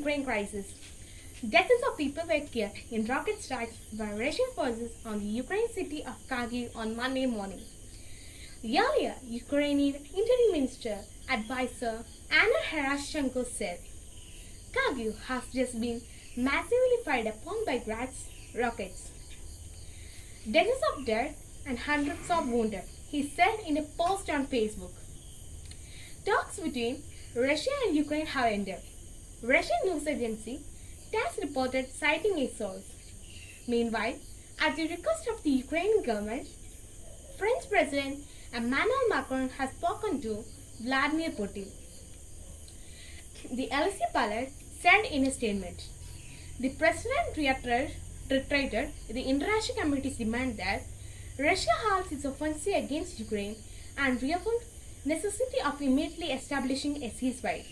Ukraine crisis. Dozens of people were killed in rocket strikes by Russian forces on the Ukraine city of Kharkiv on Monday morning. Earlier, Ukrainian Interior Minister advisor Anna Herashchenko said, Kharkiv has just been massively fired upon by Grad's rockets. Dozens of dead and hundreds of wounded, he said in a post on Facebook. Talks between Russia and Ukraine have ended. Russian news agency TASS reported citing a source. Meanwhile, at the request of the Ukrainian government, French President Emmanuel Macron has spoken to Vladimir Putin. The Elysee Palace said in a statement, the president reiterated the international community's demand that Russia halts its offensive against Ukraine and reaffirmed necessity of immediately establishing a ceasefire.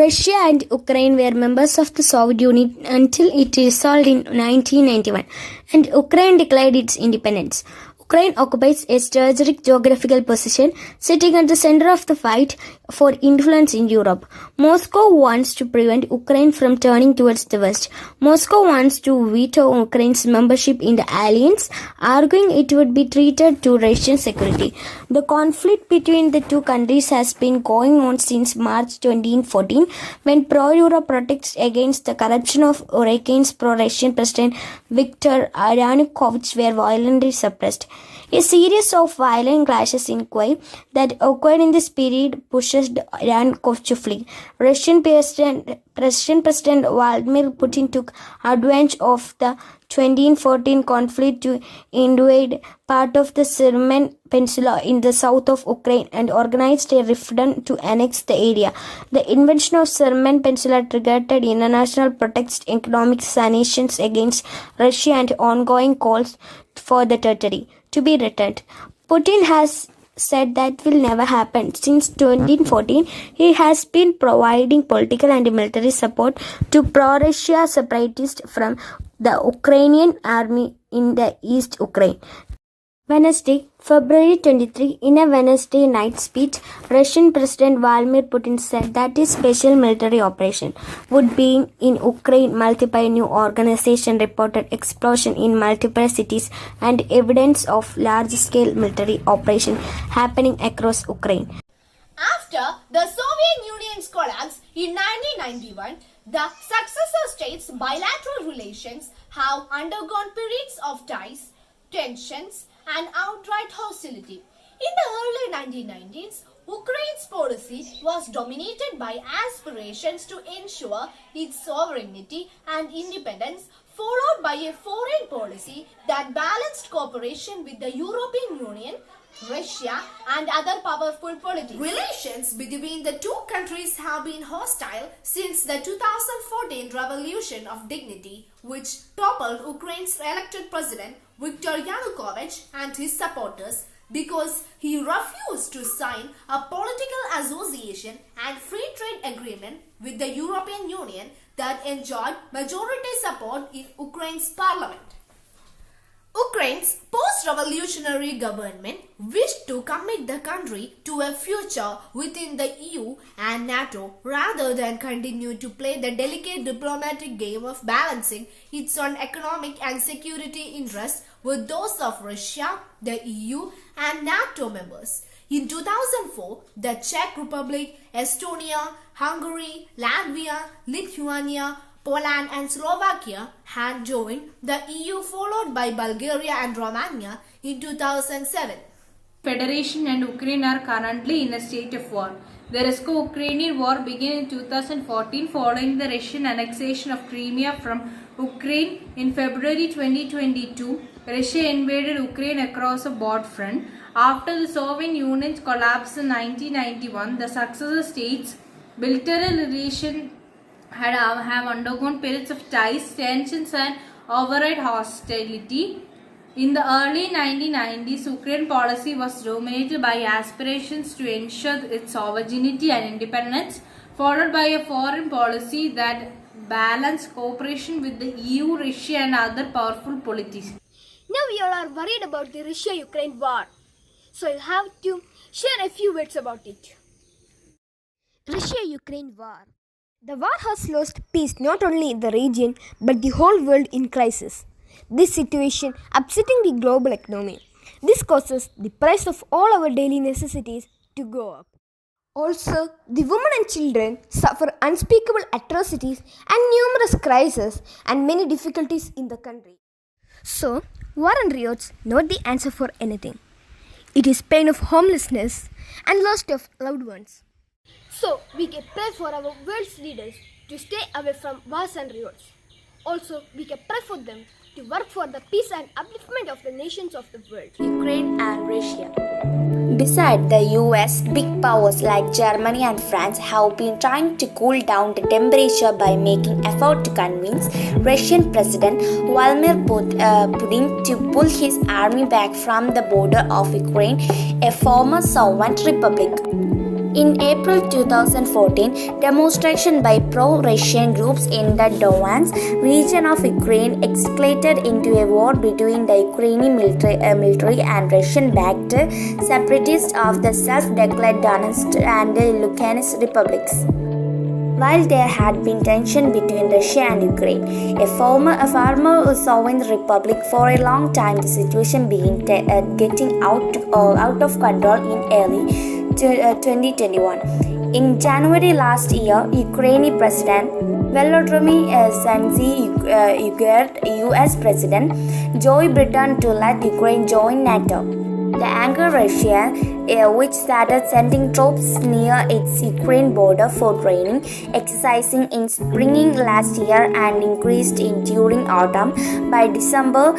Russia and Ukraine were members of the Soviet Union until it dissolved in 1991, and Ukraine declared its independence. Ukraine occupies a strategic geographical position, sitting at the center of the fight for influence in Europe. Moscow wants to prevent Ukraine from turning towards the West. Moscow wants to veto Ukraine's membership in the alliance, arguing it would be treated to Russian security. The conflict between the two countries has been going on since March 2014, when pro-Europe protests against the corruption of Ukraine's pro-Russian President Viktor Yanukovych were violently suppressed. A series of violent clashes in Kyiv that occurred in this period pushed Yanukovych to flee. Russian President Vladimir Putin took advantage of the 2014 conflict to invade part of the Crimean Peninsula in the south of Ukraine and organized a referendum to annex the area. The invasion of Crimean Peninsula triggered international protest, economic sanctions against Russia, and ongoing calls for the territory to be returned. Putin has said that will never happen. Since 2014, he has been providing political and military support to pro-Russia separatists from the Ukrainian army in the East Ukraine. Wednesday, February 23, in a Wednesday night speech, Russian President Vladimir Putin said that his special military operation would be in Ukraine. Multiple new organizations reported explosion in multiple cities and evidence of large-scale military operation happening across Ukraine. After the Soviet Union's collapse in 1991, the successor states' bilateral relations have undergone periods of ties, tensions, and outright hostility. In the early 1990s, Ukraine's policy was dominated by aspirations to ensure its sovereignty and independence, followed by a foreign policy that balanced cooperation with the European Union, Russia, and other powerful politics. Relations between the two countries have been hostile since the 2014 Revolution of Dignity, which toppled Ukraine's elected president Viktor Yanukovych and his supporters because he refused to sign a political association and free trade agreement with the European Union that enjoyed majority support in Ukraine's parliament. Ukraine's post-revolutionary government wished to commit the country to a future within the EU and NATO rather than continue to play the delicate diplomatic game of balancing its own economic and security interests with those of Russia, the EU, and NATO members. In 2004, the Czech Republic, Estonia, Hungary, Latvia, Lithuania, Poland and Slovakia had joined the EU, followed by Bulgaria and Romania in 2007. Federation and Ukraine are currently in a state of war. The Russo-Ukrainian War began in 2014 following the Russian annexation of Crimea from Ukraine. In February 2022, Russia invaded Ukraine across a broad front. After the Soviet Union's collapse in 1991, the successor states' bilateral relations have undergone periods of ties, tensions, and outright hostility. In the early 1990s, Ukraine policy was dominated by aspirations to ensure its sovereignty and independence, followed by a foreign policy that balanced cooperation with the EU, Russia, and other powerful policies. Now we all are worried about the Russia-Ukraine war, so I have to share a few words about it. Russia-Ukraine war. The war has lost peace not only in the region but the whole world in crisis. This situation upsetting the global economy. This causes the price of all our daily necessities to go up. Also, the women and children suffer unspeakable atrocities and numerous crises and many difficulties in the country. So, war and riots not the answer for anything. It is pain of homelessness and loss of loved ones. So, we can pray for our world's leaders to stay away from wars and riots. Also, we can pray for them to work for the peace and upliftment of the nations of the world. Ukraine and Russia. Beside the US, big powers like Germany and France have been trying to cool down the temperature by making effort to convince Russian President Vladimir Putin to pull his army back from the border of Ukraine, a former Soviet republic. In April 2014, demonstrations by pro-Russian groups in the Donetsk region of Ukraine escalated into a war between the Ukrainian military and Russian-backed separatists of the self-declared Donetsk and Luhansk republics. While there had been tension between Russia and Ukraine, a former Soviet republic, for a long time the situation began getting out of control in early 2021. In January last year, Ukrainian President Volodymyr Zelensky urged US President Joe Biden to let Ukraine join NATO. The angered Russia, which started sending troops near its Ukraine border for training, exercising in spring last year and increased in during autumn. By December,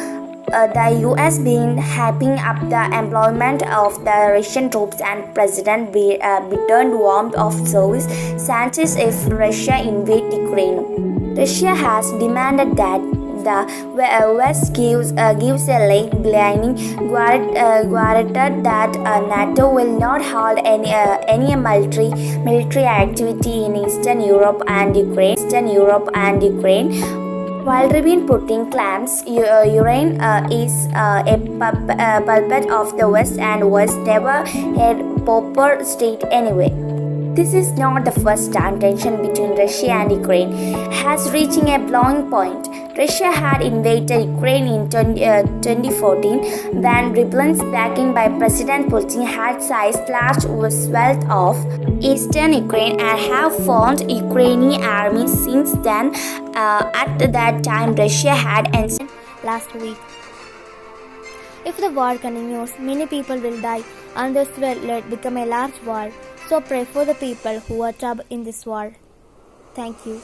the US began hyping up the employment of the Russian troops, and President Biden warned of service sanctions if Russia invade Ukraine. Russia has demanded that the West gives a late-blinding guarantee that NATO will not hold any military activity in Eastern Europe and Ukraine. Vladimir Putin claims Ukraine is a puppet of the West and was never a proper state anyway. This is not the first time tension between Russia and Ukraine has reaching a blowing point. Russia had invaded Ukraine in 2014 when rebels backing by President Putin had seized large swaths of eastern Ukraine and have formed Ukrainian army since then. At that time, Russia had ended last week. If the war continues, many people will die and this will become a large war. So pray for the people who are trapped in this war. Thank you.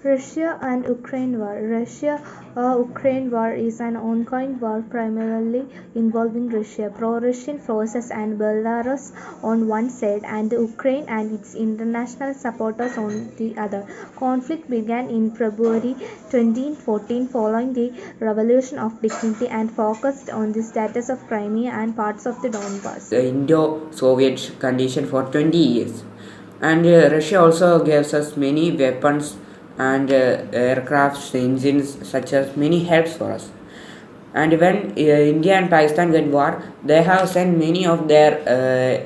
Russia and Ukraine War. Russia-Ukraine war is an ongoing war primarily involving Russia, pro-Russian forces and Belarus on one side and Ukraine and its international supporters on the other. Conflict began in February 2014 following the Revolution of Dignity and focused on the status of Crimea and parts of the Donbas. The Indo-Soviet condition for 20 years. And Russia also gives us many weapons and aircraft engines, such as many helps for us. And when India and Pakistan get war, they have sent many of their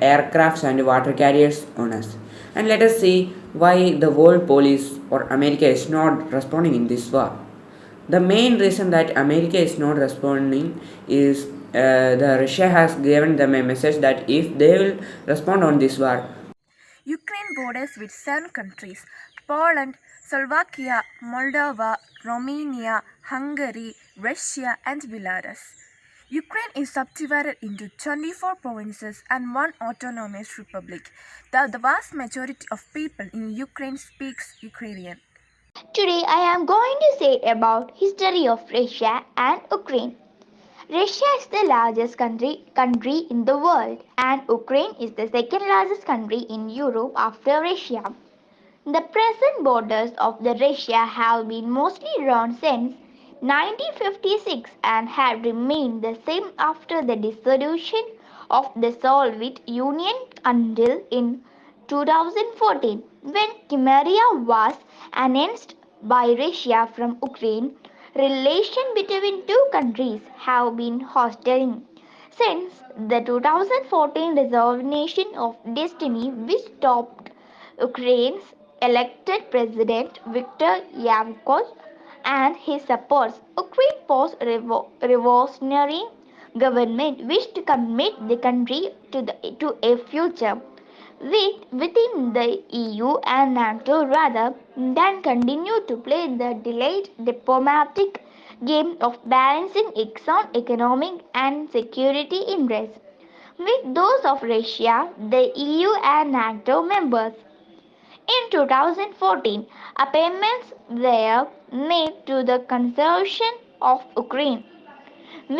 aircrafts and water carriers on us. And let us see why the world police or America is not responding in this war. The main reason that America is not responding is the Russia has given them a message that if they will respond on this war, Ukraine borders with 7 countries: Poland, Slovakia, Moldova, Romania, Hungary, Russia, and Belarus. Ukraine is subdivided into 24 provinces and 1 autonomous republic. The vast majority of people in Ukraine speaks Ukrainian. Today I am going to say about history of Russia and Ukraine. Russia is the largest country in the world and Ukraine is the second largest country in Europe after Russia. The present borders of the Russia have been mostly round since 1956 and have remained the same after the dissolution of the Soviet Union until in 2014 when Crimea was annexed by Russia from Ukraine. Relations between two countries have been hostile since the 2014 resignation of Destiny, which stopped Ukraine's elected president Viktor Yanukovych and his supporters. Ukraine's post-revolutionary government wished to commit the country to a future within the EU and NATO rather than continue to play the delayed diplomatic game of balancing its own economic and security interests with those of Russia, the EU and NATO members. In 2014, payments were made to the Consortium of Ukraine, which